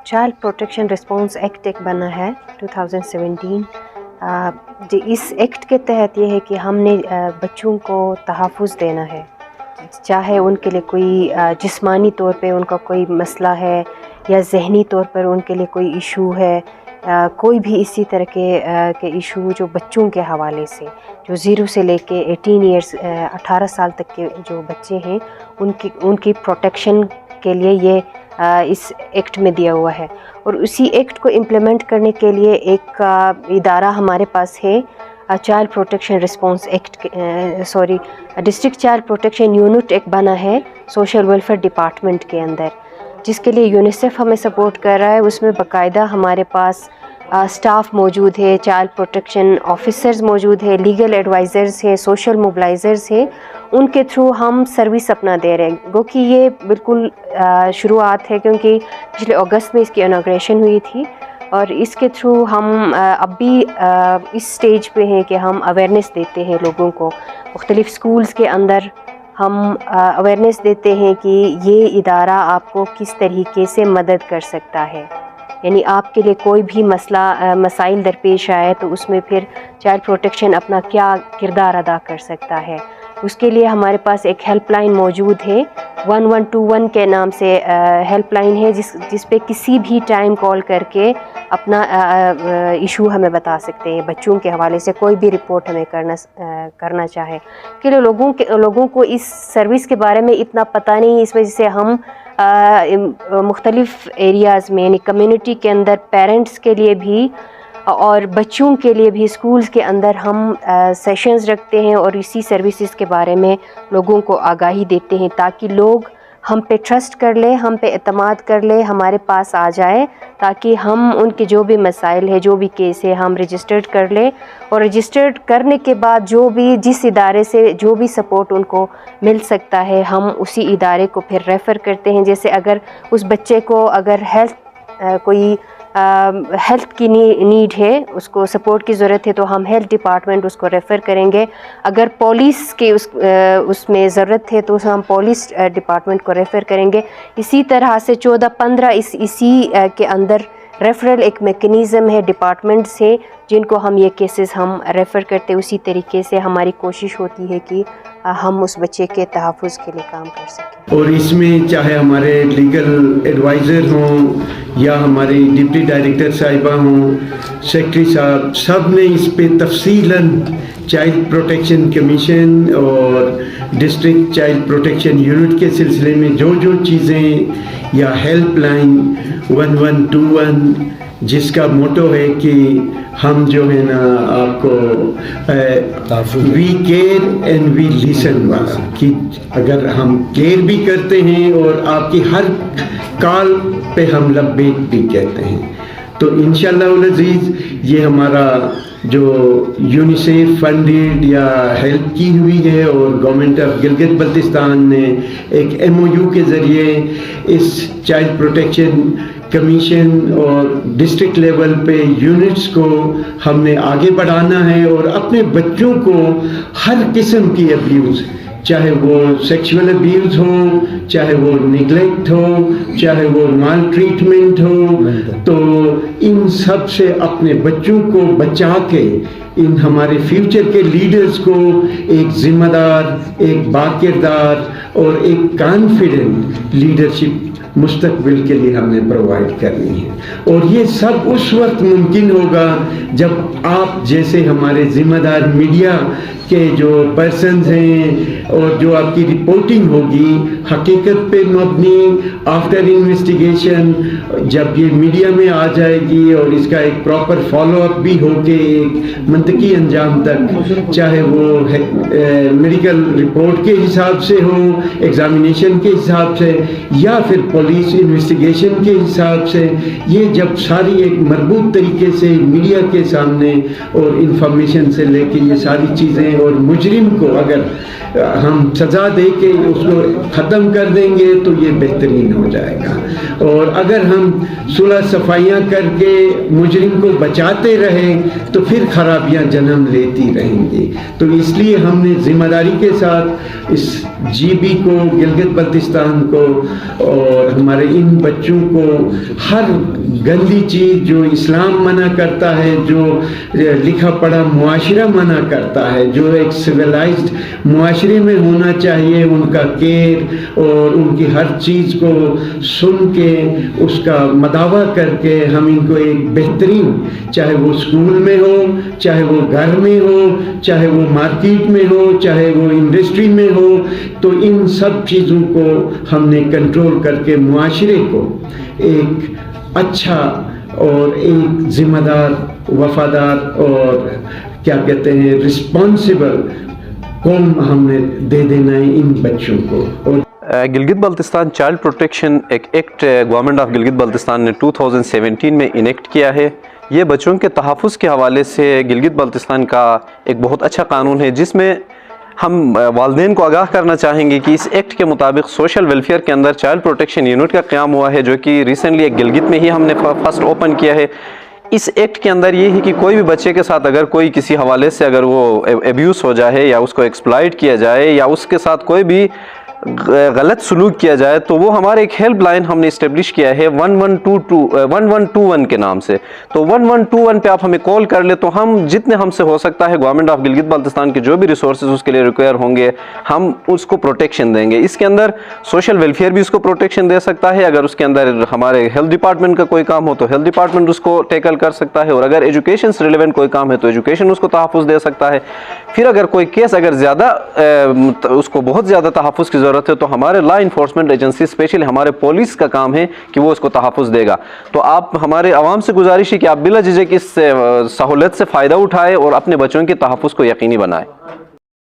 Child protection response act ایک بنا ہے 2017. اس ایکٹ کے تحت یہ ہے کہ ہم نے بچوں کو تحفظ دینا ہے، چاہے ان کے لیے کوئی جسمانی طور پہ ان کا کوئی مسئلہ ہے یا ذہنی طور پر ان کے لیے کوئی ایشو ہے، کوئی بھی اسی طرح کے ایشو جو بچوں کے حوالے سے، جو 0 سے لے کے 18 ایئرس 18 سال تک کے جو بچے ہیں ان کی پروٹیکشن کے لیے یہ اس ایکٹ میں دیا ہوا ہے. اور اسی ایکٹ کو امپلیمنٹ کرنے کے لیے ایک ادارہ ہمارے پاس ہے، child protection response act district child protection unit ایک بنا ہے سوشل ویلفیئر ڈپارٹمنٹ کے اندر، جس کے لیے یونیسیف ہمیں سپورٹ کر رہا ہے. اس میں باقاعدہ ہمارے پاس سٹاف موجود ہے، چائلڈ پروٹیکشن آفیسرز موجود ہے، لیگل ایڈوائزرز ہیں، سوشل موبلائزرز ہیں. ان کے تھرو ہم سروس اپنا دے رہے ہیں. گو کہ یہ بالکل شروعات ہے، کیونکہ پچھلے اگست میں اس کی انوگریشن ہوئی تھی، اور اس کے تھرو ہم اب بھی اس سٹیج پہ ہیں کہ ہم اویئرنیس دیتے ہیں لوگوں کو. مختلف سکولز کے اندر ہم اویئرنیس دیتے ہیں کہ یہ ادارہ آپ کو کس طریقے سے مدد کر سکتا ہے، یعنی آپ کے لیے کوئی بھی مسائل درپیش آئے تو اس میں پھر چائلڈ پروٹیکشن اپنا کیا کردار ادا کر سکتا ہے. اس کے لیے ہمارے پاس ایک ہیلپ لائن موجود ہے، 1121 کے نام سے ہیلپ لائن ہے، جس پہ کسی بھی ٹائم کال کر کے اپنا ایشو ہمیں بتا سکتے ہیں. بچوں کے حوالے سے کوئی بھی رپورٹ ہمیں کرنا چاہے، کہ لوگوں کو اس سروس کے بارے میں اتنا پتہ نہیں. اس وجہ سے ہم مختلف ایریاز میں، یعنی کمیونٹی کے اندر پیرنٹس کے لیے بھی اور بچوں کے لیے بھی اسکولز کے اندر ہم سیشنز رکھتے ہیں اور اسی سروسز کے بارے میں لوگوں کو آگاہی دیتے ہیں، تاکہ لوگ ہم پہ ٹرسٹ کر لیں، ہم پہ اعتماد کر لیں، ہمارے پاس آ جائے، تاکہ ہم ان کے جو بھی مسائل ہے، جو بھی کیس ہے، ہم رجسٹرڈ کر لیں. اور رجسٹرڈ کرنے کے بعد جس ادارے سے جو بھی سپورٹ ان کو مل سکتا ہے، ہم اسی ادارے کو پھر ریفر کرتے ہیں. جیسے اگر اس بچے کو اگر ہیلتھ کی نیڈ ہے، اس کو سپورٹ کی ضرورت ہے، تو ہم ہیلتھ ڈپارٹمنٹ اس کو ریفر کریں گے. اگر پولیس کے اس میں ضرورت ہے تو ہم پولیس ڈپارٹمنٹ کو ریفر کریں گے. اسی طرح سے 14-15 اسی کے اندر ریفرل ایک میکنیزم ہے، ڈپارٹمنٹ سے جن کو ہم یہ کیسز ہم ریفر کرتے. اسی طریقے سے ہماری کوشش ہوتی ہے کہ ہم اس بچے کے تحفظ کے لیے کام کر سکیں. اور اس میں چاہے ہمارے لیگل ایڈوائزر ہوں یا ہماری ڈپٹی ڈائریکٹر صاحبہ ہوں، سیکرٹری صاحب، سب نے اس پہ تفصیلاً چائلڈ پروٹیکشن کمیشن اور ڈسٹرکٹ چائلڈ پروٹیکشن یونٹ کے سلسلے میں جو چیزیں، یا ہیلپ لائن 1121 جس کا موٹو ہے کہ ہم جو ہے نا آپ کو we care and we listen والا، کہ اگر ہم کیئر بھی کرتے ہیں اور آپ کی ہر کال پہ ہم لبیک بھی کہتے ہیں. تو انشاءاللہ العزیز یہ ہمارا جو یونیسیف فنڈیڈ یا ہیلپ کی ہوئی ہے، اور گورنمنٹ آف گلگت بلتستان نے ایک MOU کے ذریعے اس چائلڈ پروٹیکشن کمیشن اور ڈسٹرکٹ لیول پہ یونٹس کو ہم نے آگے بڑھانا ہے، اور اپنے بچوں کو ہر قسم کی ابیوز، چاہے وہ سیکشول ابیوز ہو، چاہے وہ نیگلیکٹ ہو، چاہے وہ مال ٹریٹمنٹ ہو، تو ان سب سے اپنے بچوں کو بچا کے ان ہمارے فیوچر کے لیڈرز کو ایک ذمہ دار، ایک باکردار اور ایک کانفیڈنٹ لیڈرشپ مستقبل کے لیے ہم نے پرووائڈ کرنی ہے. اور یہ سب اس وقت ممکن ہوگا جب آپ جیسے ہمارے ذمہ دار میڈیا کے جو پرسنز ہیں، اور جو آپ کی رپورٹنگ ہوگی حقیقت پہ مبنی، آفٹر انویسٹیگیشن جب یہ میڈیا میں آ جائے گی، اور اس کا ایک پراپر فالو اپ بھی ہو کے ایک منطقی انجام تک، چاہے وہ میڈیکل رپورٹ کے حساب سے ہو، ایگزامینیشن کے حساب سے، یا پھر پولیس انویسٹیگیشن کے حساب سے، یہ جب ساری ایک مربوط طریقے سے میڈیا کے سامنے اور انفارمیشن سے لے کے یہ ساری چیزیں اور مجرم کو اگر ہم سزا دے کے اس کو ختم کر دیں گے تو یہ بہترین ہو جائے گا. اور اگر ہم صلح صفائیاں کر کے مجرم کو بچاتے رہیں تو پھر خرابیاں جنم لیتی رہیں گی. تو اس لیے ہم نے ذمہ داری کے ساتھ اس جی بی کو، گلگت بلتستان کو اور ہمارے ان بچوں کو ہر گندی چیز جو اسلام منع کرتا ہے، جو لکھا پڑھا معاشرہ منع کرتا ہے، جو ایک سویلائزڈ معاشرے میں ہونا چاہیے، ان کا کیئر اور ان کی ہر چیز کو سن کے اس کا مداوع کر کے ہم ان کو ایک بہترین، چاہے وہ اسکول میں ہو، چاہے وہ گھر میں ہو، چاہے وہ مارکیٹ میں ہو، چاہے وہ انڈسٹری میں ہو، تو ان سب چیزوں کو ہم نے کنٹرول کر کے معاشرے کو ایک اچھا اور ایک ذمہ دار، وفادار اور کیا کہتے ہیں رسپانسبل قوم ہم نے دے دینا ہے ان بچوں کو. اور Gilgit Baltistan child protection act government of Gilgit Baltistan نے 2017 میں انیکٹ کیا ہے. یہ بچوں کے تحفظ کے حوالے سے گلگت بلتستان کا ایک بہت اچھا قانون ہے، جس میں ہم والدین کو آگاہ کرنا چاہیں گے کہ اس ایکٹ کے مطابق سوشل ویلفیئر کے اندر چائلڈ پروٹیکشن یونٹ کا قیام ہوا ہے، جو کہ ریسنٹلی ایک گلگت میں ہی ہم نے فرسٹ اوپن کیا ہے. اس ایکٹ کے اندر یہ ہے کہ کوئی بھی بچے کے ساتھ اگر کوئی کسی حوالے سے اگر وہ ایبیوز ہو جائے یا اس کو ایکسپلائٹ کیا جائے یا اس کے ساتھ کوئی بھی غلط سلوک کیا جائے، تو وہ ہمارے ایک ہیلپ لائن ہم نے اسٹیبلش کیا ہے 1121 کے نام سے. تو 1121 پہ آپ ہمیں کال کر لیں تو ہم جتنے ہم سے ہو سکتا ہے گورنمنٹ آف گلگت بلتستان کے جو بھی ریسورسز اس کے لیے ریکوائر ہوں گے ہم اس کو پروٹیکشن دیں گے. اس کے اندر سوشل ویلفیئر بھی اس کو پروٹیکشن دے سکتا ہے، اگر اس کے اندر ہمارے ہیلتھ ڈپارٹمنٹ کا کوئی کام ہو تو ہیلتھ ڈپارٹمنٹ اس کو ٹیکل کر سکتا ہے، اور اگر ایجوکیشن سے ریلیونٹ کوئی کام ہے تو ایجوکیشن اس کو تحفظ دے سکتا ہے. پھر اگر کوئی کیس اگر زیادہ اس کو بہت زیادہ تحفظ کی ضرورت ہے تو ہمارے لا انفورسمنٹ ایجنسی اسپیشلی ہمارے پولیس کا کام ہے کہ وہ اس کو تحفظ دے گا. تو آپ ہمارے عوام سے گزارش ہے کہ آپ بلا جھجک اس سہولت سے فائدہ اٹھائیں اور اپنے بچوں کے تحفظ کو یقینی بنائیں.